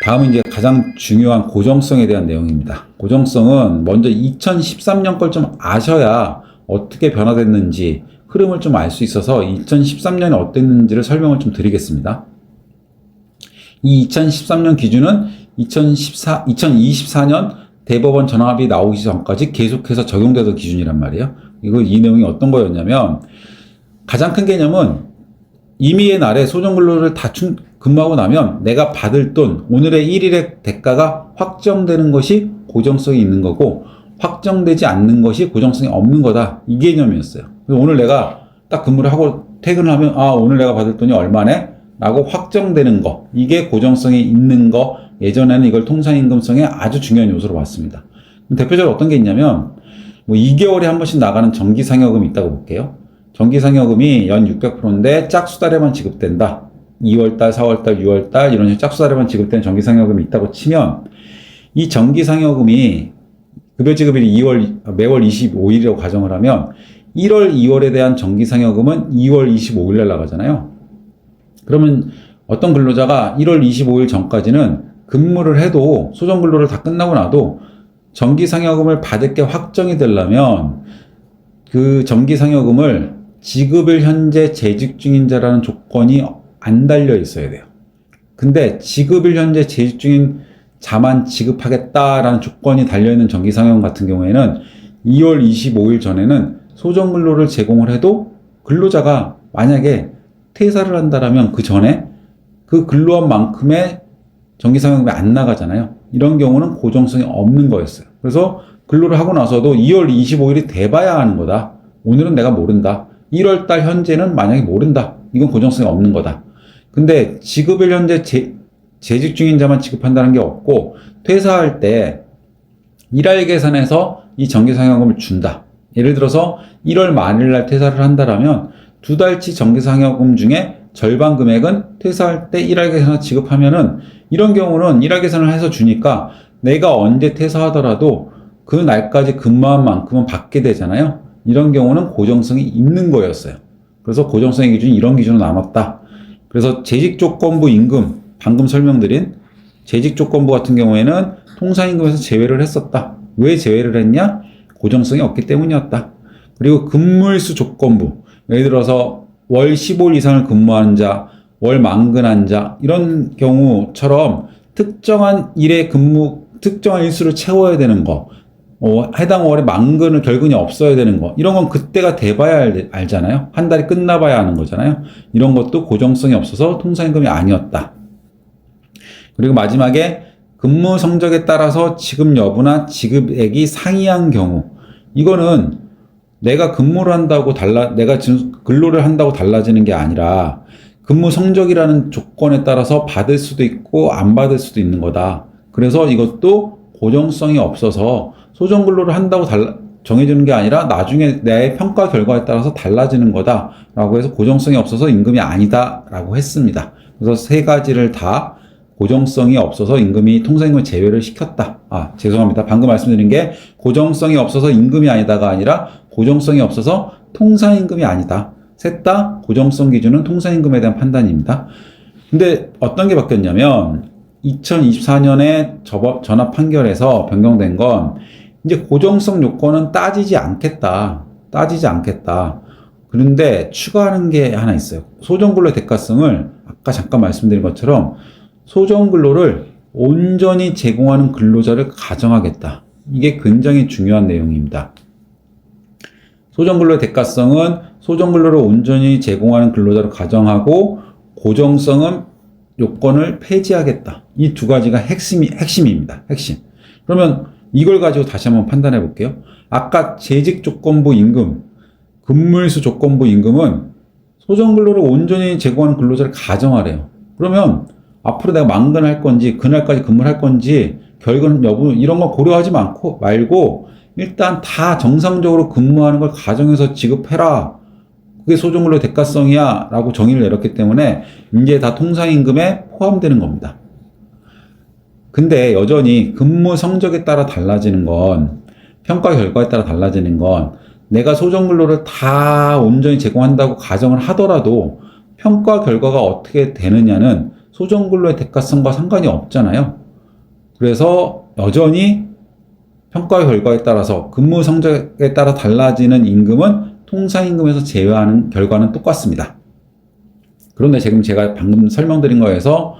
다음은 이제 가장 중요한 고정성에 대한 내용입니다. 고정성은 먼저 2013년 걸 좀 아셔야 어떻게 변화됐는지 흐름을 좀 알 수 있어서 2013년에 어땠는지를 설명을 좀 드리겠습니다. 이 2013년 기준은 2024년 대법원 전압이 나오기 전까지 계속해서 적용되던 기준이란 말이에요. 이 내용이 어떤 거였냐면, 가장 큰 개념은 임의의 날에 소정근로를 다 근무하고 나면 내가 받을 돈, 오늘의 1일의 대가가 확정되는 것이 고정성이 있는 거고, 확정되지 않는 것이 고정성이 없는 거다. 이 개념이었어요. 그래서 오늘 내가 딱 근무를 하고 퇴근을 하면, 오늘 내가 받을 돈이 얼마네? 라고 확정되는 거. 이게 고정성이 있는 거. 예전에는 이걸 통상임금성의 아주 중요한 요소로 봤습니다. 대표적으로 어떤 게 있냐면, 2개월에 한 번씩 나가는 정기상여금이 있다고 볼게요. 정기상여금이 연 600%인데 짝수달에만 지급된다. 2월달, 4월달, 6월달 이런 식으로 짝수달에만 지급되는 정기상여금이 있다고 치면, 이 정기상여금이 급여지급일이 매월 25일이라고 가정을 하면 1월, 2월에 대한 정기상여금은 2월 25일 날 나가잖아요. 그러면 어떤 근로자가 1월 25일 전까지는 근무를 해도, 소정근로를 다 끝나고 나도 정기상여금을 받을 게 확정이 되려면 그 정기상여금을 지급일 현재 재직 중인 자라는 조건이 안 달려 있어야 돼요. 근데 지급일 현재 재직 중인 자만 지급하겠다라는 조건이 달려있는 정기상여금 같은 경우에는 2월 25일 전에는 소정근로를 제공을 해도 근로자가 만약에 퇴사를 한다라면 그 전에 그 근로한 만큼의 정기상여금이 안 나가잖아요. 이런 경우는 고정성이 없는 거였어요. 그래서 근로를 하고 나서도 2월 25일이 돼봐야 하는 거다. 오늘은 내가 모른다. 1월달 현재는 만약에 모른다. 이건 고정성이 없는 거다. 근데 지급일 현재 재직 중인 자만 지급한다는 게 없고, 퇴사할 때 일할 계산에서 이 정기상여금을 준다. 예를 들어서 1월 말일 날 퇴사를 한다라면 2달치 정기상여금 중에 절반 금액은 퇴사할 때 일할 계산을 지급하면은, 이런 경우는 일할 계산을 해서 주니까 내가 언제 퇴사하더라도 그 날까지 근무한 만큼은 받게 되잖아요. 이런 경우는 고정성이 있는 거였어요. 그래서 고정성의 기준이 이런 기준으로 나눴다. 그래서 재직조건부 임금, 방금 설명드린 재직조건부 같은 경우에는 통상임금에서 제외를 했었다. 왜 제외를 했냐? 고정성이 없기 때문이었다. 그리고 근무일수 조건부, 예를 들어서 월 15일 이상을 근무하는 자, 월 만근한 자, 이런 경우처럼 특정한 특정한 일수를 채워야 되는 거, 해당 월에 만근을 결근이 없어야 되는 거, 이런 건 그때가 돼봐야 알잖아요. 한 달이 끝나봐야 하는 거잖아요. 이런 것도 고정성이 없어서 통상임금이 아니었다. 그리고 마지막에 근무 성적에 따라서 지급 여부나 지급액이 상이한 경우, 이거는 내가 근무를 한다고 내가 지금 근로를 한다고 달라지는 게 아니라 근무 성적이라는 조건에 따라서 받을 수도 있고 안 받을 수도 있는 거다. 그래서 이것도 고정성이 없어서 소정근로를 한다고 정해지는 게 아니라 나중에 내 평가 결과에 따라서 달라지는 거다라고 해서 고정성이 없어서 임금이 아니다라고 했습니다. 그래서 세 가지를 다 고정성이 없어서 임금이 통상임금을 제외를 시켰다. 죄송합니다. 방금 말씀드린 게 고정성이 없어서 임금이 아니다가 아니라 고정성이 없어서 통상임금이 아니다. 셋 다 고정성 기준은 통상임금에 대한 판단입니다. 근데 어떤 게 바뀌었냐면 2024년에 전압 판결에서 변경된 건 이제 고정성 요건은 따지지 않겠다. 그런데 추가하는 게 하나 있어요. 소정근로의 대가성을 아까 잠깐 말씀드린 것처럼 소정근로를 온전히 제공하는 근로자를 가정하겠다. 이게 굉장히 중요한 내용입니다. 소정근로의 대가성은 소정근로를 온전히 제공하는 근로자를 가정하고, 고정성은 요건을 폐지하겠다. 이 두 가지가 핵심입니다. 핵심. 그러면 이걸 가지고 다시 한번 판단해 볼게요. 아까 재직조건부 임금, 근무일수 조건부 임금은 소정근로를 온전히 제공하는 근로자를 가정하래요. 그러면 앞으로 내가 만근할 건지 그날까지 근무를 할 건지 결근 여부 이런 거 고려하지 말고 일단 다 정상적으로 근무하는 걸 가정해서 지급해라. 그게 소정근로의 대가성이야 라고 정의를 내렸기 때문에 이제 다 통상임금에 포함되는 겁니다. 근데 여전히 근무 성적에 따라 달라지는 건, 평가 결과에 따라 달라지는 건, 내가 소정근로를 다 온전히 제공한다고 가정을 하더라도 평가 결과가 어떻게 되느냐는 소정근로의 대가성과 상관이 없잖아요. 그래서 여전히 평가 결과에 따라서 근무 성적에 따라 달라지는 임금은 통상임금에서 제외하는 결과는 똑같습니다. 그런데 지금 제가 방금 설명드린 거에서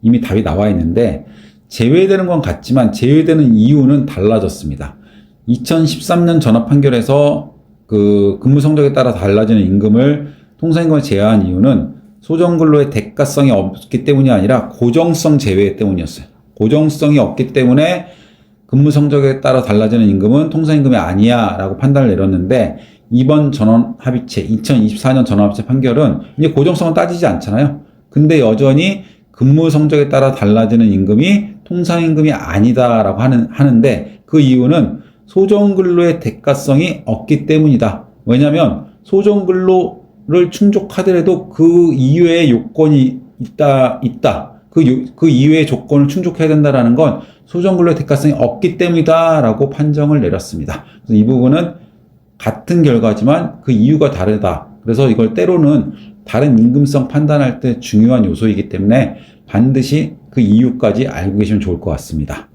이미 답이 나와 있는데 제외되는 건 같지만 제외되는 이유는 달라졌습니다. 2013년 전압 판결에서 그 근무 성적에 따라 달라지는 임금을 통상임금에 제외한 이유는 소정근로의 대가성이 없기 때문이 아니라 고정성 제외 때문이었어요. 고정성이 없기 때문에 근무 성적에 따라 달라지는 임금은 통상임금이 아니야 라고 판단을 내렸는데 이번 전원합의체 2024년 전원합의체 판결은 이제 고정성은 따지지 않잖아요. 근데 여전히 근무 성적에 따라 달라지는 임금이 통상임금이 아니다라고 하는데 그 이유는 소정근로의 대가성이 없기 때문이다. 왜냐하면 소정근로를 충족하더라도 그 이외의 요건이 있다. 그 이외의 조건을 충족해야 된다라는 건 소정근로의 대가성이 없기 때문이다라고 판정을 내렸습니다. 그래서 이 부분은 같은 결과지만 그 이유가 다르다. 그래서 이걸 때로는 다른 임금성 판단할 때 중요한 요소이기 때문에 반드시 그 이유까지 알고 계시면 좋을 것 같습니다.